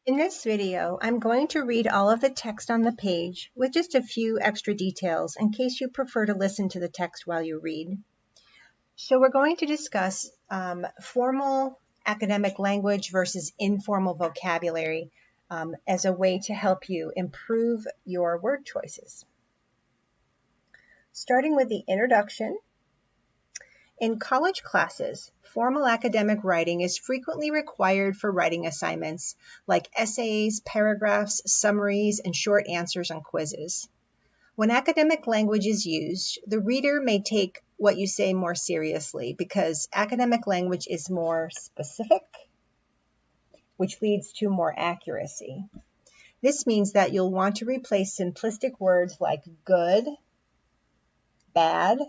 In this video, I'm going to read all of the text on the page with just a few extra details in case you prefer to listen to the text while you read. So we're going to discuss formal academic language versus informal vocabulary as a way to help you improve your word choices. Starting with the introduction. In college classes, formal academic writing is frequently required for writing assignments like essays, paragraphs, summaries, and short answers on quizzes. When academic language is used, the reader may take what you say more seriously because academic language is more specific, which leads to more accuracy. This means that you'll want to replace simplistic words like good, bad,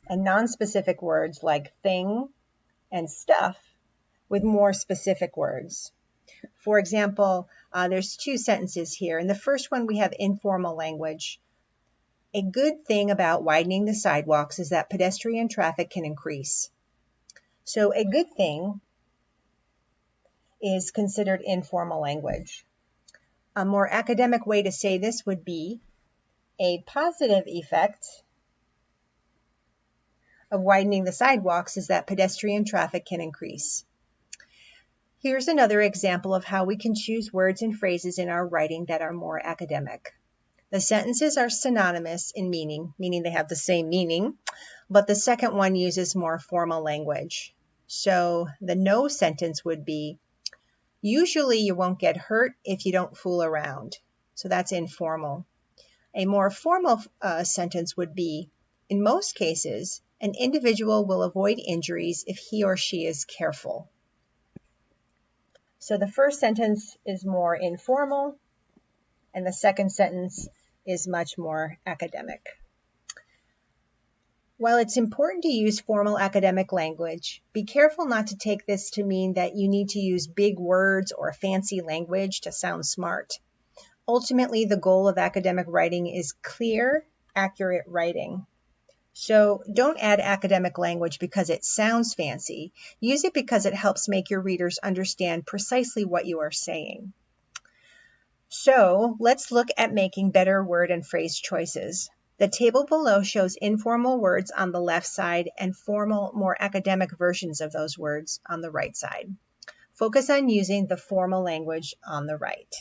and non-specific words like thing and stuff with more specific words. For example, there's two sentences here. In the first one, we have informal language. A good thing about widening the sidewalks is that pedestrian traffic can increase. So a good thing is considered informal language. A more academic way to say this would be a positive effect of widening the sidewalks is that pedestrian traffic can increase. Here's another example of how we can choose words and phrases in our writing that are more academic. The sentences are synonymous in meaning they have the same meaning, but the second one uses more formal language. So the no sentence would be, usually you won't get hurt if you don't fool around. So that's informal. A more formal sentence would be, in most cases, an individual will avoid injuries if he or she is careful. So the first sentence is more informal, and the second sentence is much more academic. While it's important to use formal academic language, be careful not to take this to mean that you need to use big words or fancy language to sound smart. Ultimately, the goal of academic writing is clear, accurate writing. So don't add academic language because it sounds fancy. Use it because it helps make your readers understand precisely what you are saying. So let's look at making better word and phrase choices. The table below shows informal words on the left side and formal, more academic versions of those words on the right side. Focus on using the formal language on the right.